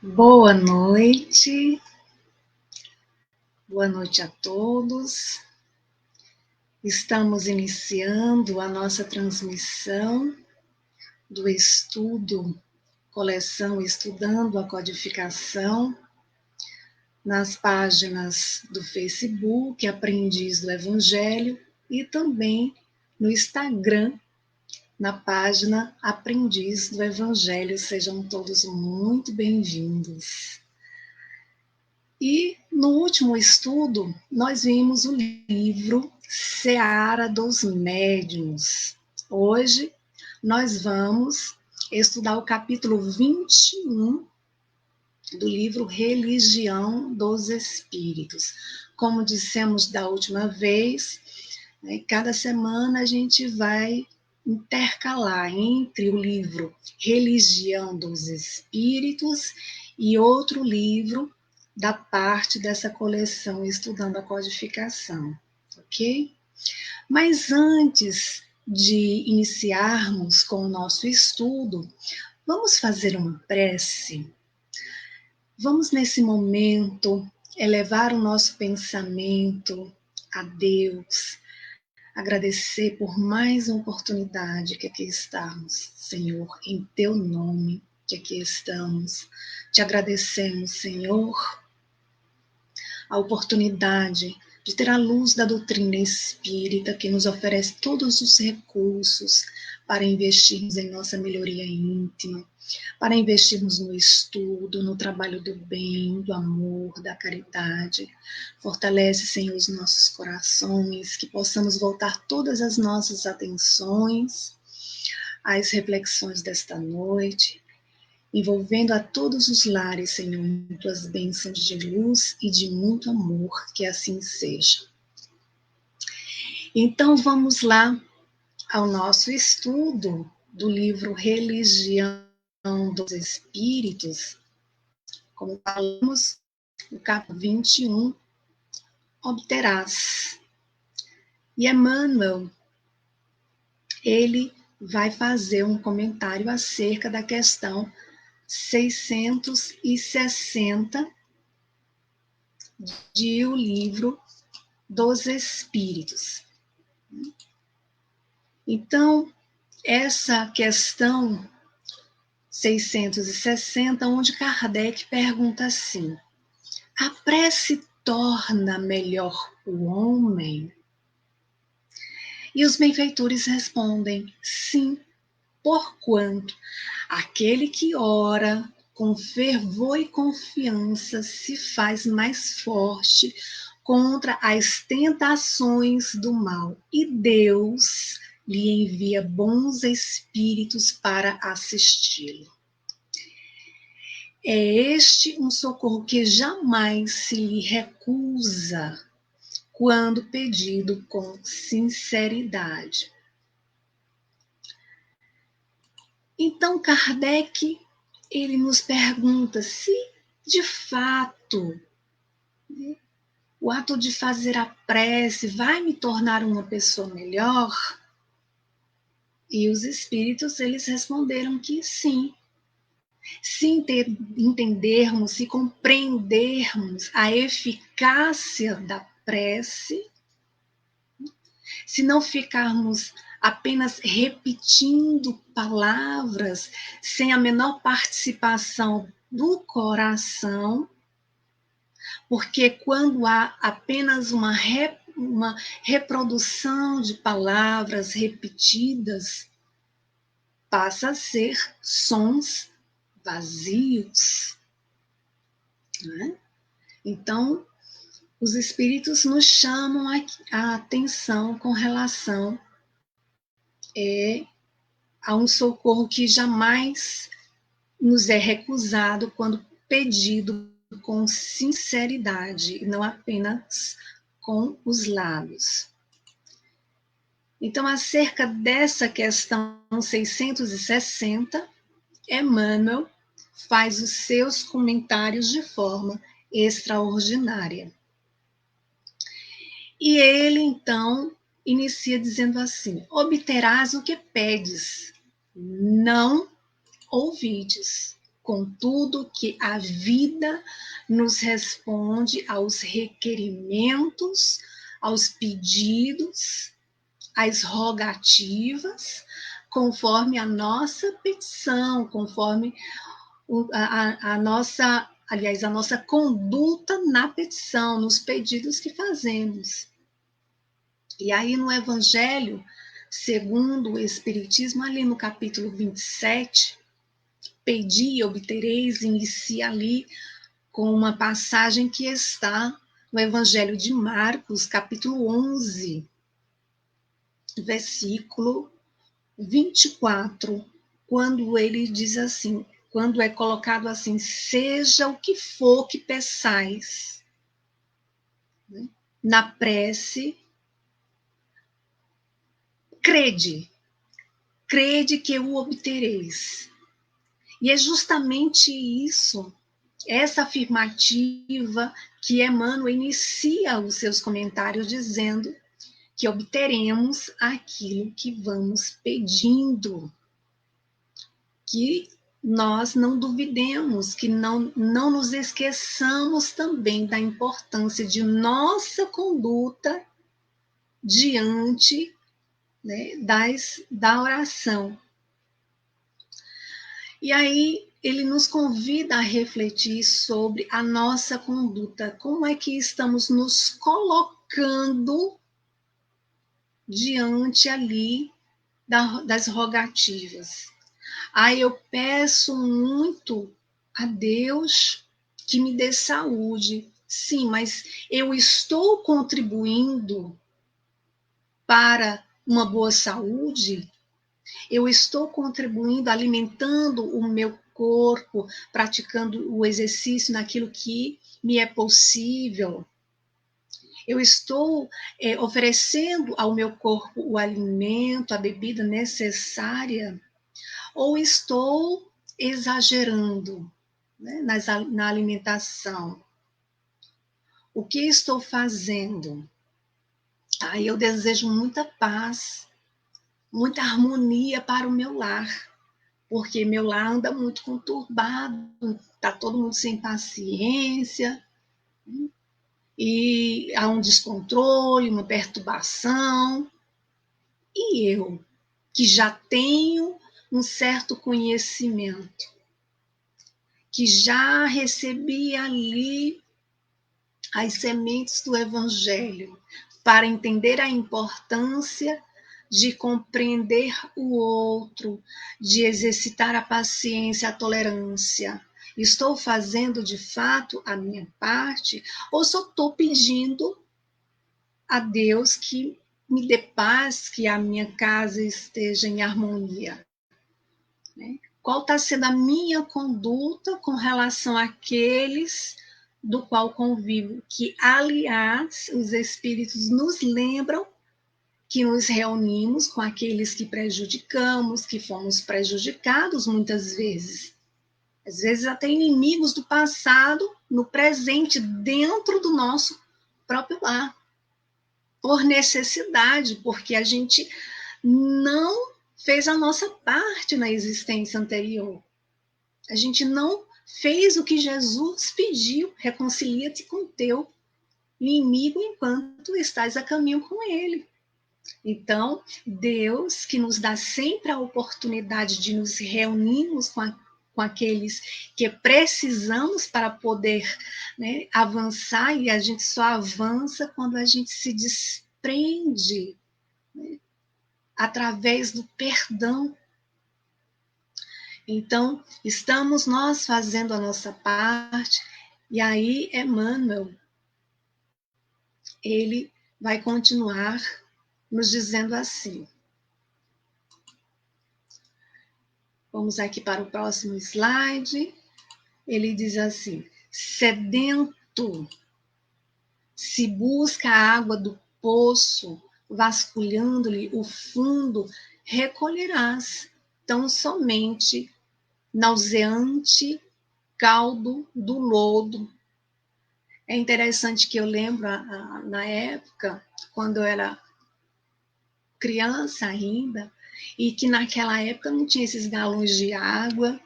Boa noite a todos. Estamos iniciando a nossa transmissão do estudo, coleção Estudando a Codificação, nas páginas do Facebook, Aprendiz do Evangelho, e também no Instagram, na página Aprendiz do Evangelho. Sejam todos muito bem-vindos. E no último estudo, nós vimos o livro Seara dos Médiuns. Hoje, nós vamos estudar o capítulo 21 do livro Religião dos Espíritos. Como dissemos da última vez, cada semana a gente vai intercalar entre o livro Religião dos Espíritos e outro livro da parte dessa coleção Estudando a Codificação, ok? Mas antes de iniciarmos com o nosso estudo, vamos fazer uma prece. Vamos, nesse momento, elevar o nosso pensamento a Deus, agradecer por mais uma oportunidade que aqui estamos, Senhor, em Teu nome que aqui estamos. Te agradecemos, Senhor, a oportunidade de ter a luz da doutrina espírita que nos oferece todos os recursos para investirmos em nossa melhoria íntima, para investirmos no estudo, no trabalho do bem, do amor, da caridade. Fortalece, Senhor, os nossos corações, que possamos voltar todas as nossas atenções às reflexões desta noite, envolvendo a todos os lares, Senhor, em tuas bênçãos de luz e de muito amor, que assim seja. Então vamos lá ao nosso estudo do livro Religião dos Espíritos. Como falamos, no capítulo 21, obterás. E Emmanuel, ele vai fazer um comentário acerca da questão 660 de O Livro dos Espíritos. Então, essa questão 660, onde Kardec pergunta assim: a prece torna melhor o homem? E os benfeitores respondem: sim, porquanto aquele que ora com fervor e confiança se faz mais forte contra as tentações do mal, e Deus lhe envia bons espíritos para assisti-lo. É este um socorro que jamais se lhe recusa quando pedido com sinceridade. Então, Kardec, ele nos pergunta se, de fato, o ato de fazer a prece vai me tornar uma pessoa melhor? E os espíritos, eles responderam que sim. Se entendermos, se compreendermos a eficácia da prece, se não ficarmos apenas repetindo palavras sem a menor participação do coração, porque quando há apenas uma reprodução de palavras repetidas, passa a ser sons vazios. Né? Então, os espíritos nos chamam a atenção com relação a um socorro que jamais nos é recusado quando pedido com sinceridade, e não apenas com os lábios. Então, acerca dessa questão 660, Emmanuel faz os seus comentários de forma extraordinária. E ele, então, inicia dizendo assim: obterás o que pedes, não ouvides. Contudo, que a vida nos responde aos requerimentos, aos pedidos, às rogativas, conforme a nossa petição, conforme a nossa, aliás, a nossa conduta na petição, nos pedidos que fazemos. E aí no Evangelho, segundo o Espiritismo, ali no capítulo 27, pedi e obtereis, inicia ali com uma passagem que está no Evangelho de Marcos, capítulo 11, versículo 24, quando ele diz assim, quando é colocado assim, seja o que for que peçais, né? Na prece, crede que o obtereis. E é justamente isso, essa afirmativa que Emmanuel inicia os seus comentários dizendo que obteremos aquilo que vamos pedindo, que nós não duvidemos, que não nos esqueçamos também da importância de nossa conduta diante, né, da oração. E aí ele nos convida a refletir sobre a nossa conduta, como é que estamos nos colocando diante ali das rogativas. Aí eu peço muito a Deus que me dê saúde. Sim, mas eu estou contribuindo para uma boa saúde? Eu estou contribuindo, alimentando o meu corpo, praticando o exercício naquilo que me é possível? Eu estou oferecendo ao meu corpo o alimento, a bebida necessária? Ou estou exagerando, né, na alimentação? O que estou fazendo? Aí eu desejo muita paz, muita harmonia para o meu lar, porque meu lar anda muito conturbado, está todo mundo sem paciência, e há um descontrole, uma perturbação. E eu, que já tenho um certo conhecimento, que já recebi ali as sementes do Evangelho, para entender a importância de compreender o outro, de exercitar a paciência, a tolerância. Estou fazendo de fato a minha parte ou só estou pedindo a Deus que me dê paz, que a minha casa esteja em harmonia? Né? Qual está sendo a minha conduta com relação àqueles do qual convivo? Que, aliás, os Espíritos nos lembram que nos reunimos com aqueles que prejudicamos, que fomos prejudicados muitas vezes. Às vezes até inimigos do passado, no presente, dentro do nosso próprio lar. Por necessidade, porque a gente não fez a nossa parte na existência anterior. A gente não fez o que Jesus pediu, reconcilia-te com teu inimigo enquanto estás a caminho com ele. Então, Deus, que nos dá sempre a oportunidade de nos reunirmos com aqueles que precisamos para poder, né, avançar, e a gente só avança quando a gente se desprende, né, através do perdão. Então, estamos nós fazendo a nossa parte, e aí Emmanuel, ele vai continuar nos dizendo assim. Vamos aqui para o próximo slide. Ele diz assim: sedento, se busca a água do poço, vasculhando-lhe o fundo, recolherás tão somente nauseante caldo do lodo. É interessante que eu lembro na época, quando eu era criança ainda, e que naquela época não tinha esses galões de água,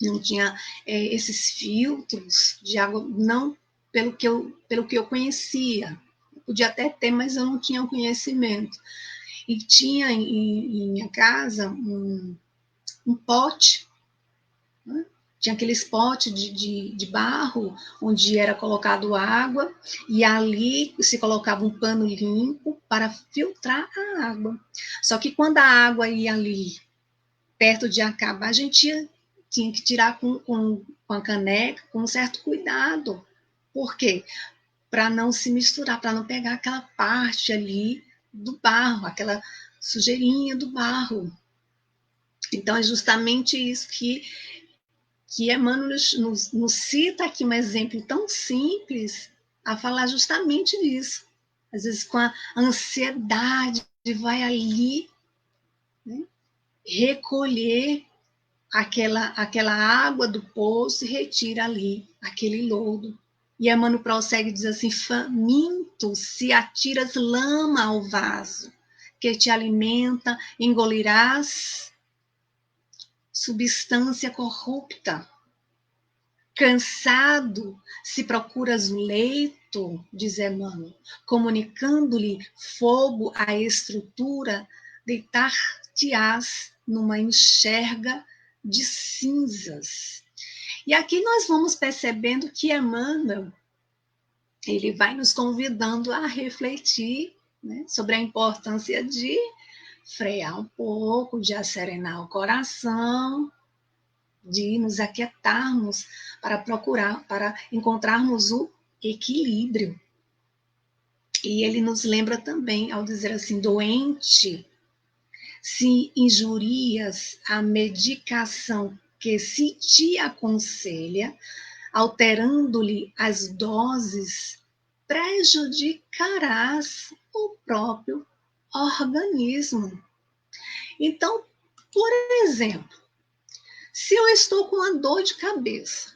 não tinha esses filtros de água, não pelo que eu conhecia. Podia até ter, mas eu não tinha o conhecimento. E tinha em minha casa um pote, né? Tinha aqueles potes de barro, onde era colocado água, e ali se colocava um pano limpo para filtrar a água. Só que quando a água ia ali perto de acabar, a gente tinha que tirar com a caneca com um certo cuidado. Por quê? Para não se misturar, para não pegar aquela parte ali do barro, aquela sujeirinha do barro. Então, é justamente isso que Emmanuel nos cita aqui um exemplo tão simples a falar justamente disso. Às vezes, com a ansiedade, vai ali, né, recolher aquela água do poço e retira ali aquele lodo. E Emmanuel prossegue e diz assim: faminto, se atiras lama ao vaso, que te alimenta, engolirás substância corrupta. Cansado, se procuras o leito, diz Emmanuel, comunicando-lhe fogo à estrutura, deitar-te-ás numa enxerga de cinzas. E aqui nós vamos percebendo que Emmanuel, ele vai nos convidando a refletir, né, sobre a importância de frear um pouco, de asserenar o coração, de nos aquietarmos para encontrarmos o equilíbrio. E ele nos lembra também, ao dizer assim: doente, se injurias a medicação que se te aconselha, alterando-lhe as doses, prejudicarás o próprio organismo. Então, por exemplo, se eu estou com uma dor de cabeça,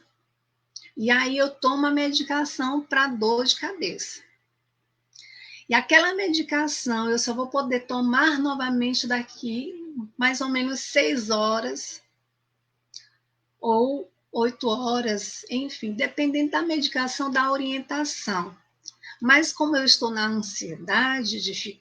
e aí eu tomo a medicação para dor de cabeça, e aquela medicação eu só vou poder tomar novamente daqui mais ou menos 6 horas, ou 8 horas, enfim, dependendo da medicação, da orientação. Mas como eu estou na ansiedade de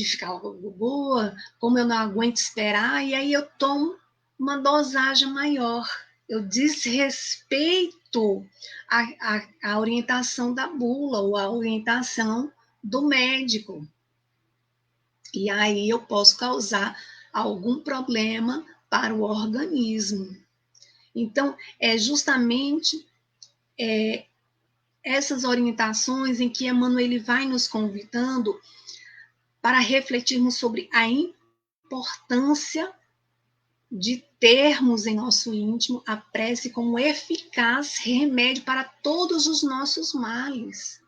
ficar boa, como eu não aguento esperar, e aí eu tomo uma dosagem maior. Eu desrespeito a orientação da bula ou a orientação do médico. E aí eu posso causar algum problema para o organismo. Então, é justamente essas orientações em que Emmanuel ele vai nos convidando para refletirmos sobre a importância de termos em nosso íntimo a prece como eficaz remédio para todos os nossos males.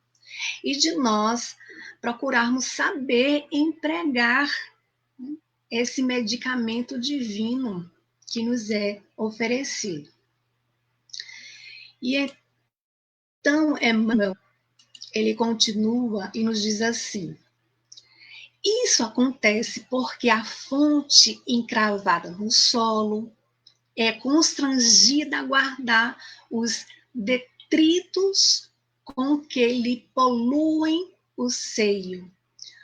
E de nós procurarmos saber empregar esse medicamento divino que nos é oferecido. E então, Emmanuel, ele continua e nos diz assim: isso acontece porque a fonte encravada no solo é constrangida a guardar os detritos com que lhe poluem o seio.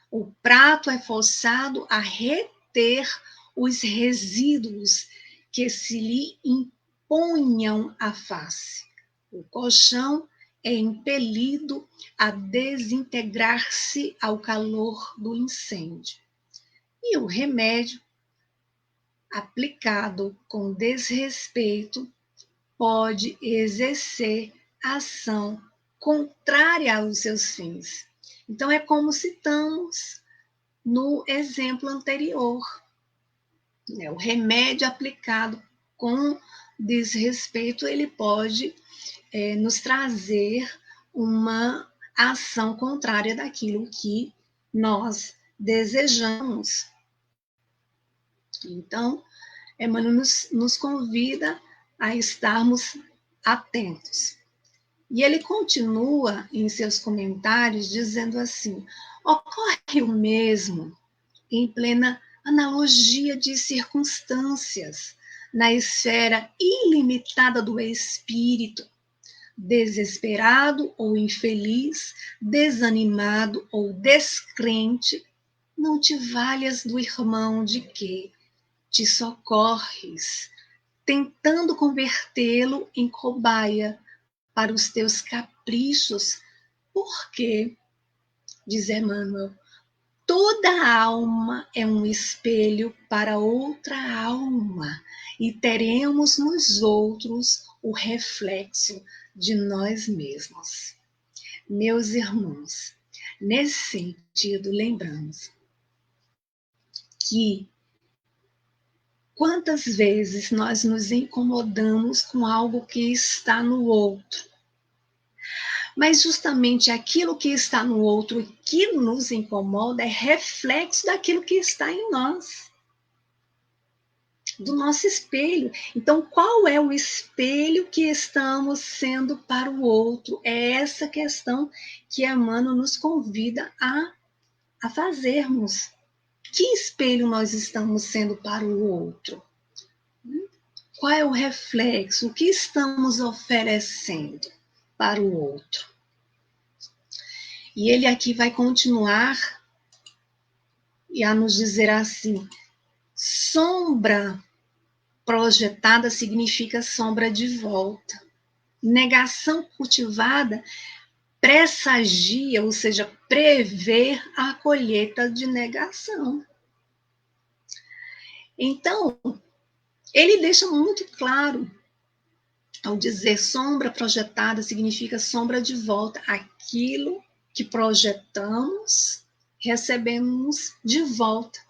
O prato é forçado a reter os resíduos que se lhe imponham à face. O colchão é impelido a desintegrar-se ao calor do incêndio. E o remédio, aplicado com desrespeito, pode exercer ação contrária aos seus fins. Então, é como citamos no exemplo anterior. O remédio aplicado com desrespeito, ele pode nos trazer uma ação contrária daquilo que nós desejamos. Então, Emmanuel nos convida a estarmos atentos. E ele continua em seus comentários dizendo assim: ocorre o mesmo em plena analogia de circunstâncias na esfera ilimitada do espírito, desesperado ou infeliz, desanimado ou descrente, não te valhas do irmão de que te socorres, tentando convertê-lo em cobaia para os teus caprichos, porque, diz Emmanuel, toda alma é um espelho para outra alma e teremos nos outros o reflexo de nós mesmos. Meus irmãos, nesse sentido, lembramos que quantas vezes nós nos incomodamos com algo que está no outro, mas justamente aquilo que está no outro e que nos incomoda é reflexo daquilo que está em nós, do nosso espelho. Então, qual é o espelho que estamos sendo para o outro? É essa questão que Emmanuel nos convida a fazermos. Que espelho nós estamos sendo para o outro? Qual é o reflexo? O que estamos oferecendo para o outro? E ele aqui vai continuar e a nos dizer assim: sombra projetada significa sombra de volta. Negação cultivada pressagia, ou seja, prevê a colheita de negação. Então, ele deixa muito claro, ao dizer sombra projetada significa sombra de volta. Aquilo que projetamos, recebemos de volta.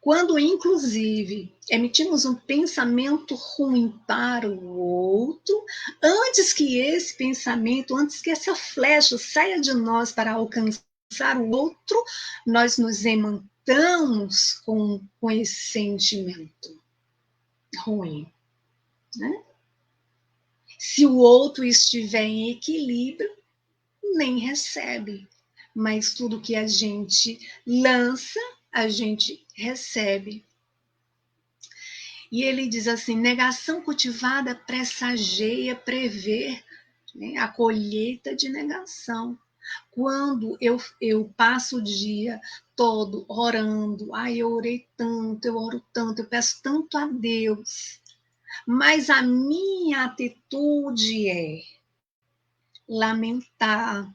Quando, inclusive, emitimos um pensamento ruim para o outro, antes que esse pensamento, antes que essa flecha saia de nós para alcançar o outro, nós nos emantamos com esse sentimento ruim, né? Se o outro estiver em equilíbrio, nem recebe. Mas tudo que a gente lança, a gente recebe. E ele diz assim: negação cultivada pressageia, prever, né, a colheita de negação. Quando eu passo o dia todo orando, eu orei tanto, eu oro tanto, eu peço tanto a Deus, mas a minha atitude é lamentar,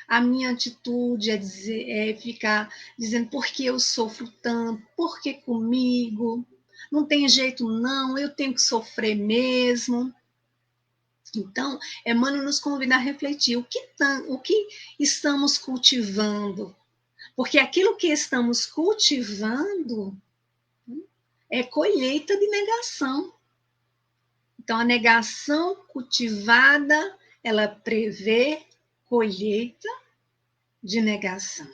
a minha atitude é ficar dizendo por que eu sofro tanto, por que comigo, não tem jeito não, eu tenho que sofrer mesmo. Então, Emmanuel nos convida a refletir o que estamos cultivando, porque aquilo que estamos cultivando é colheita de negação. Então, a negação cultivada, ela prevê colheita de negação.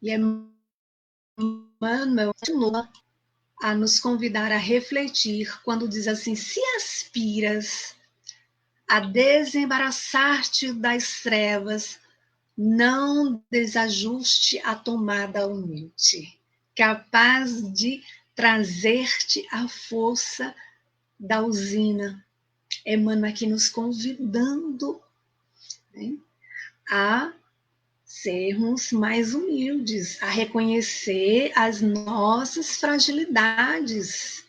E Emmanuel continua a nos convidar a refletir quando diz assim: se aspiras a desembaraçar-te das trevas, não desajuste a tomada humilde, capaz de trazer-te a força da usina. Emmanuel aqui nos convidando, né, a sermos mais humildes, a reconhecer as nossas fragilidades,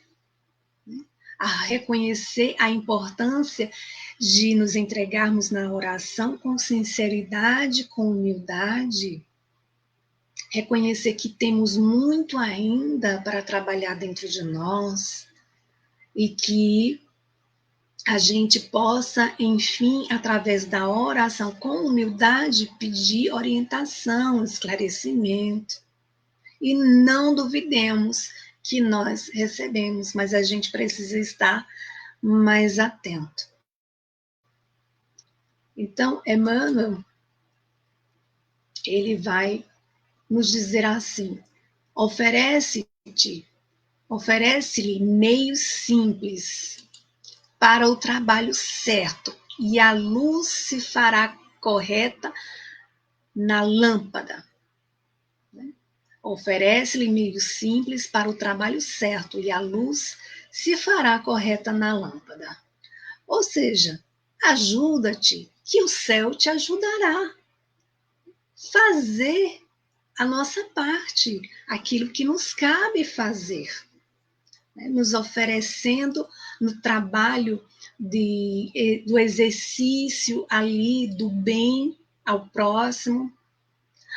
né, a reconhecer a importância de nos entregarmos na oração com sinceridade, com humildade, reconhecer que temos muito ainda para trabalhar dentro de nós e que a gente possa, enfim, através da oração, com humildade, pedir orientação, esclarecimento. E não duvidemos que nós recebemos, mas a gente precisa estar mais atento. Então, Emmanuel, ele vai nos dizer assim: oferece-lhe meios simples para o trabalho certo, e a luz se fará correta na lâmpada. Oferece-lhe meios simples para o trabalho certo e a luz se fará correta na lâmpada. Ou seja, ajuda-te, que o céu te ajudará. Fazer a nossa parte, aquilo que nos cabe fazer, né? Nos oferecendo no trabalho do exercício ali do bem ao próximo,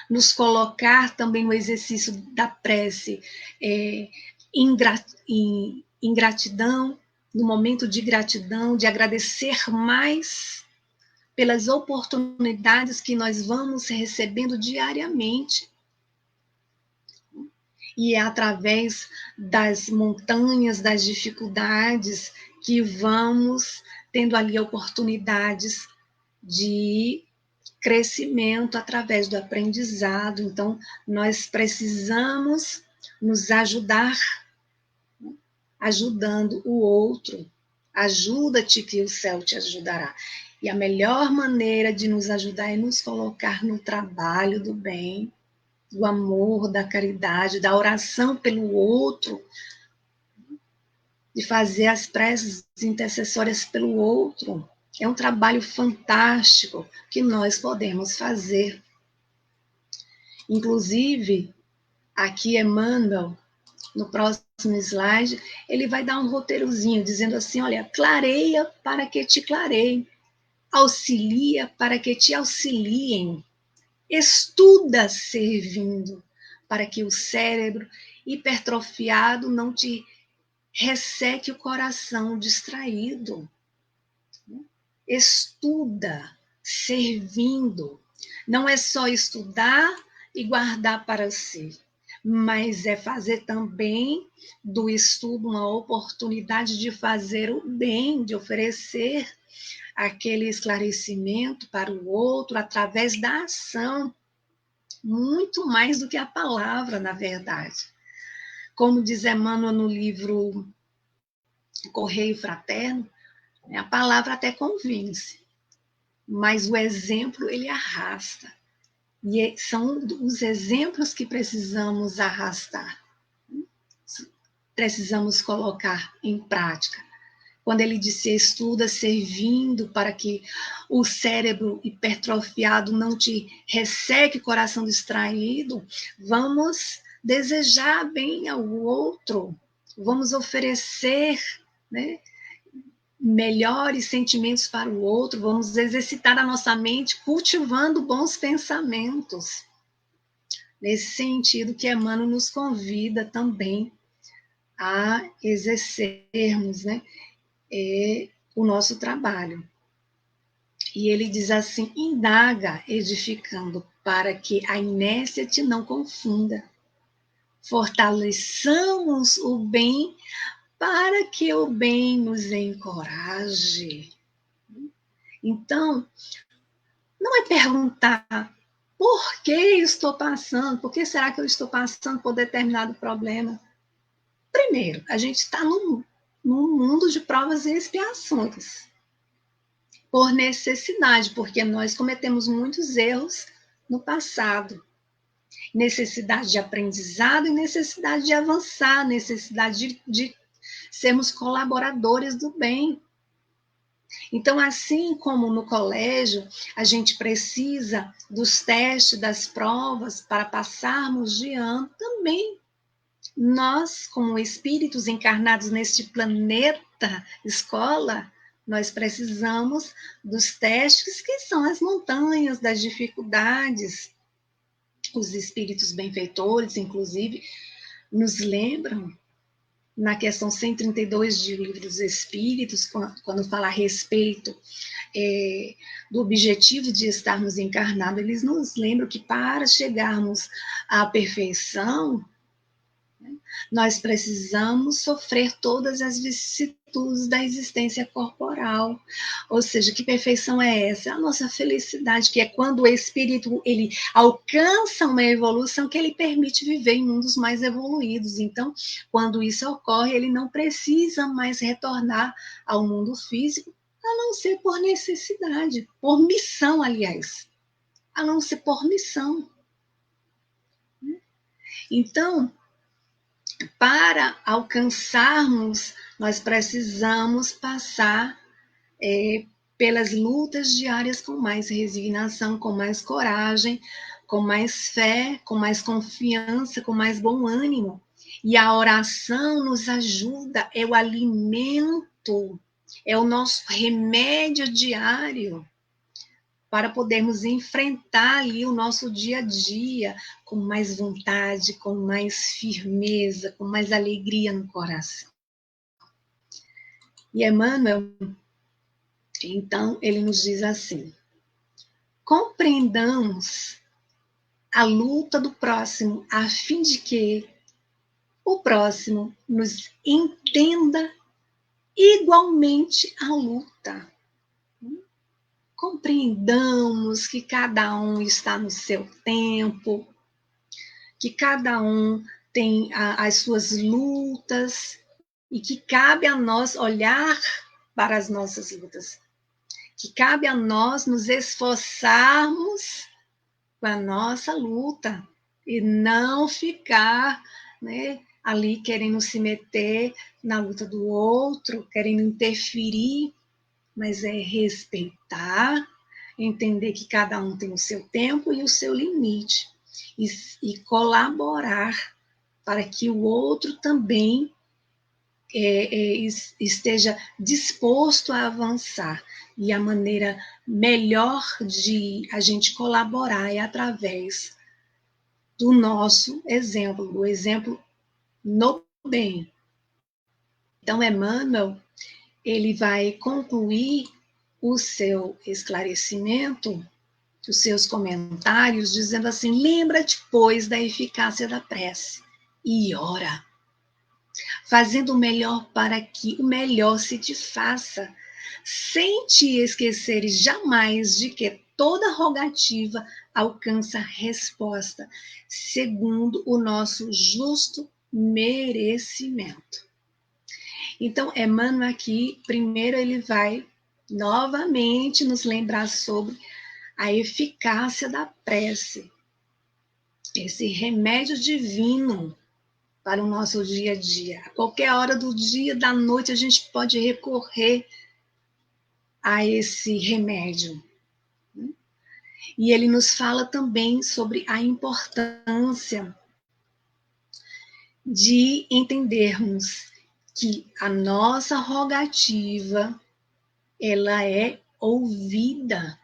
nos colocar também no exercício da prece em gratidão, no momento de gratidão, de agradecer mais pelas oportunidades que nós vamos recebendo diariamente. E é através das montanhas, das dificuldades, que vamos tendo ali oportunidades de crescimento através do aprendizado. Então, nós precisamos nos ajudar, ajudando o outro. Ajuda-te que o céu te ajudará. E a melhor maneira de nos ajudar é nos colocar no trabalho do bem, do amor, da caridade, da oração pelo outro, de fazer as preces intercessórias pelo outro. É um trabalho fantástico que nós podemos fazer. Inclusive, aqui Emmanuel, no próximo slide, ele vai dar um roteirozinho dizendo assim, olha, clareia para que te clareiem, auxilia para que te auxiliem, estuda servindo, para que o cérebro hipertrofiado não te resseque o coração distraído. Estuda servindo. Não é só estudar e guardar para si, mas é fazer também do estudo uma oportunidade de fazer o bem, de oferecer aquele esclarecimento para o outro através da ação, muito mais do que a palavra, na verdade. Como diz Emmanuel no livro Correio Fraterno, a palavra até convence, mas o exemplo ele arrasta. E são os exemplos que precisamos arrastar, precisamos colocar em prática. Quando ele disse estuda servindo para que o cérebro hipertrofiado não te resseque o coração distraído, vamos desejar bem ao outro, vamos oferecer, né, melhores sentimentos para o outro, vamos exercitar a nossa mente cultivando bons pensamentos. Nesse sentido que Emmanuel nos convida também a exercermos, né, o nosso trabalho. E ele diz assim, indaga edificando para que a inércia te não confunda. Fortaleçamos o bem para que o bem nos encoraje. Então, não é perguntar por que estou passando, por que será que eu estou passando por determinado problema. Primeiro, a gente está num mundo de provas e expiações, por necessidade, porque nós cometemos muitos erros no passado. Necessidade de aprendizado e necessidade de avançar, necessidade de sermos colaboradores do bem. Então, assim como no colégio, a gente precisa dos testes, das provas para passarmos de ano, também nós, como espíritos encarnados neste planeta escola, nós precisamos dos testes que são as montanhas, das dificuldades. Os espíritos benfeitores, inclusive, nos lembram na questão 132 de Livro dos Espíritos, quando fala a respeito do objetivo de estarmos encarnados, eles nos lembram que para chegarmos à perfeição, nós precisamos sofrer todas as vicissitudes da existência corporal. Ou seja, que perfeição é essa? É a nossa felicidade, que é quando o espírito ele alcança uma evolução que ele permite viver em mundos mais evoluídos. Então, quando isso ocorre, ele não precisa mais retornar ao mundo físico, a não ser por necessidade, por missão, aliás, a não ser por missão. Então, para alcançarmos, nós precisamos passar pelas lutas diárias com mais resignação, com mais coragem, com mais fé, com mais confiança, com mais bom ânimo. E a oração nos ajuda, é o alimento, é o nosso remédio diário para podermos enfrentar ali o nosso dia a dia com mais vontade, com mais firmeza, com mais alegria no coração. E Emmanuel, então, ele nos diz assim: compreendamos a luta do próximo a fim de que o próximo nos entenda igualmente a luta. Compreendamos que cada um está no seu tempo, que cada um tem as suas lutas e que cabe a nós olhar para as nossas lutas, que cabe a nós nos esforçarmos com a nossa luta e não ficar, né, ali querendo se meter na luta do outro, querendo interferir, mas é respeitar, entender que cada um tem o seu tempo e o seu limite e colaborar para que o outro também esteja disposto a avançar. E a maneira melhor de a gente colaborar é através do nosso exemplo, do exemplo no bem. Então, Emmanuel, ele vai concluir o seu esclarecimento, os seus comentários, dizendo assim: lembra-te, pois, da eficácia da prece e ora, fazendo o melhor para que o melhor se te faça, sem te esqueceres jamais de que toda rogativa alcança resposta, segundo o nosso justo merecimento. Então, Emmanuel aqui, primeiro ele vai novamente nos lembrar sobre a eficácia da prece, esse remédio divino para o nosso dia a dia. A qualquer hora do dia, da noite, a gente pode recorrer a esse remédio. E ele nos fala também sobre a importância de entendermos que a nossa rogativa, ela é ouvida.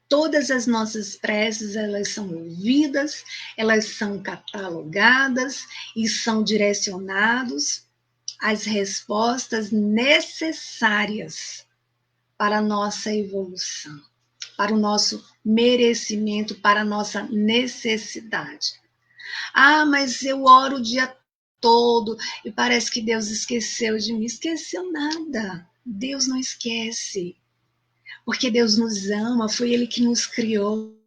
Todas as nossas preces, elas são ouvidas, elas são catalogadas e são direcionadas às respostas necessárias para a nossa evolução, para o nosso merecimento, para a nossa necessidade. Ah, mas eu oro o dia todo e parece que Deus esqueceu de mim. Esqueceu nada. Deus não esquece. Porque Deus nos ama, foi Ele que nos criou.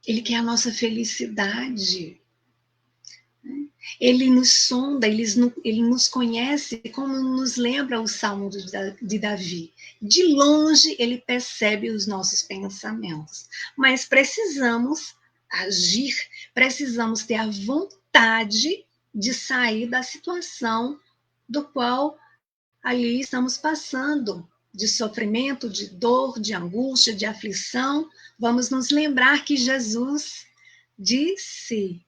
Ele quer a nossa felicidade. Ele nos sonda, ele nos conhece, como nos lembra o Salmo de Davi. De longe, ele percebe os nossos pensamentos. Mas precisamos agir, precisamos ter a vontade de sair da situação do qual ali estamos passando, de sofrimento, de dor, de angústia, de aflição. Vamos nos lembrar que Jesus disse: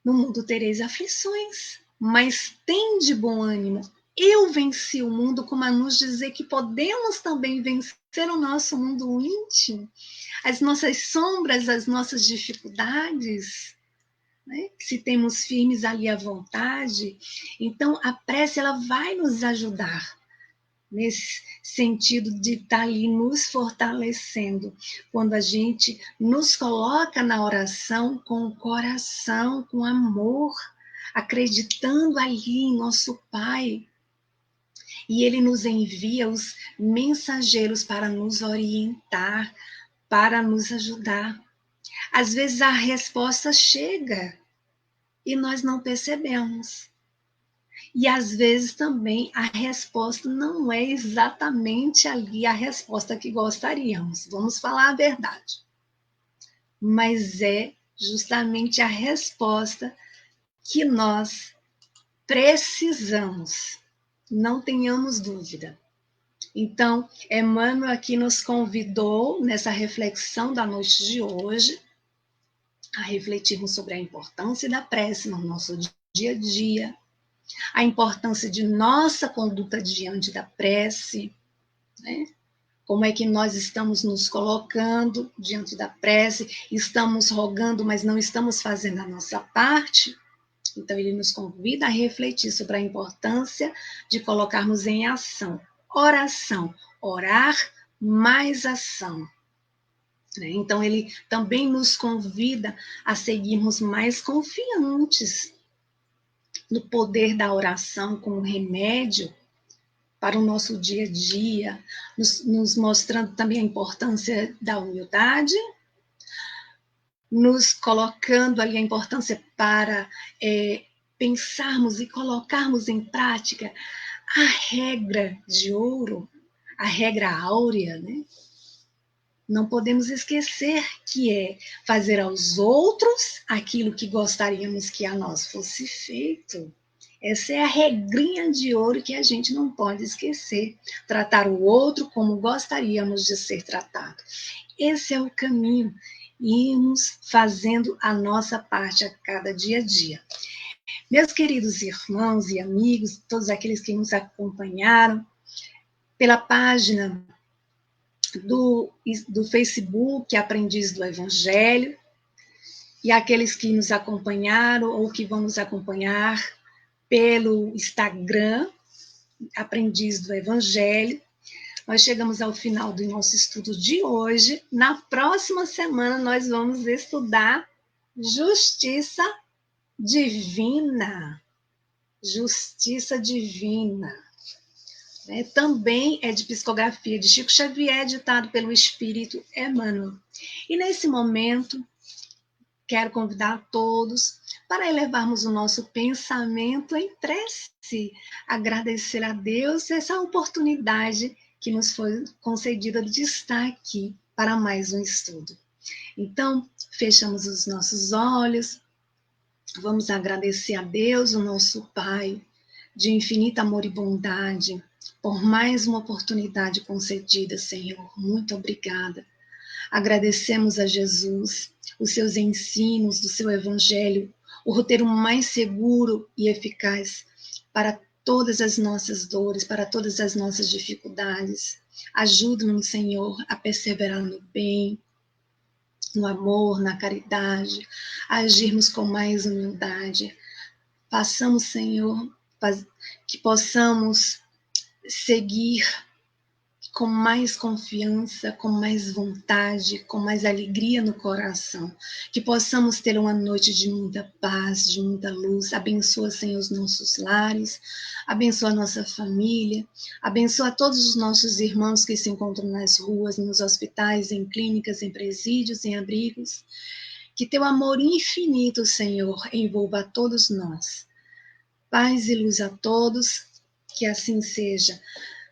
no mundo tereis aflições, mas tende bom ânimo. Eu venci o mundo, como a nos dizer que podemos também vencer o nosso mundo íntimo, as nossas sombras, as nossas dificuldades, né? Se temos firmes ali à vontade. Então, a prece ela vai nos ajudar nesse sentido de estar ali nos fortalecendo, quando a gente nos coloca na oração com o coração, com amor, acreditando ali em nosso Pai. E Ele nos envia os mensageiros para nos orientar, para nos ajudar. Às vezes a resposta chega e nós não percebemos. E às vezes também a resposta não é exatamente ali a resposta que gostaríamos. Vamos falar a verdade. Mas é justamente a resposta que nós precisamos. Não tenhamos dúvida. Então, Emmanuel aqui nos convidou, nessa reflexão da noite de hoje, a refletirmos sobre a importância da prece no nosso dia a dia, a importância de nossa conduta diante da prece, né? Como é que nós estamos nos colocando diante da prece, estamos rogando, mas não estamos fazendo a nossa parte. Então, ele nos convida a refletir sobre a importância de colocarmos em ação. Oração, orar mais ação. Então, ele também nos convida a seguirmos mais confiantes no poder da oração como remédio para o nosso dia a dia, nos mostrando também a importância da humildade, nos colocando ali a importância para pensarmos e colocarmos em prática a regra de ouro, a regra áurea, né? Não podemos esquecer que é fazer aos outros aquilo que gostaríamos que a nós fosse feito. Essa é a regrinha de ouro que a gente não pode esquecer. Tratar o outro como gostaríamos de ser tratado. Esse é o caminho. Irmos fazendo a nossa parte a cada dia a dia. Meus queridos irmãos e amigos, todos aqueles que nos acompanharam, pela página do Facebook, Aprendiz do Evangelho, e aqueles que nos acompanharam ou que vão nos acompanhar pelo Instagram, Aprendiz do Evangelho. Nós chegamos ao final do nosso estudo de hoje. Na próxima semana, nós vamos estudar justiça divina. Justiça divina. Também é de psicografia de Chico Xavier, ditado pelo Espírito Emmanuel. E nesse momento, quero convidar a todos para elevarmos o nosso pensamento em prece, agradecer a Deus essa oportunidade que nos foi concedida de estar aqui para mais um estudo. Então, fechamos os nossos olhos, vamos agradecer a Deus, o nosso Pai, de infinito amor e bondade, por mais uma oportunidade concedida, Senhor. Muito obrigada. Agradecemos a Jesus, os seus ensinos do seu Evangelho, o roteiro mais seguro e eficaz para todas as nossas dores, para todas as nossas dificuldades. Ajuda-nos, Senhor, a perseverar no bem, no amor, na caridade, a agirmos com mais humildade. Façamos, Senhor, que possamos seguir com mais confiança, com mais vontade, com mais alegria no coração. Que possamos ter uma noite de muita paz, de muita luz. Abençoa, Senhor, os nossos lares, abençoa a nossa família, abençoa todos os nossos irmãos que se encontram nas ruas, nos hospitais, em clínicas, em presídios, em abrigos. Que teu amor infinito, Senhor, envolva a todos nós. Paz e luz a todos, que assim seja.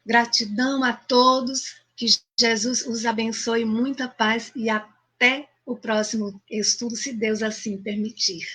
Gratidão a todos, que Jesus os abençoe, muita paz e até o próximo estudo, se Deus assim permitir.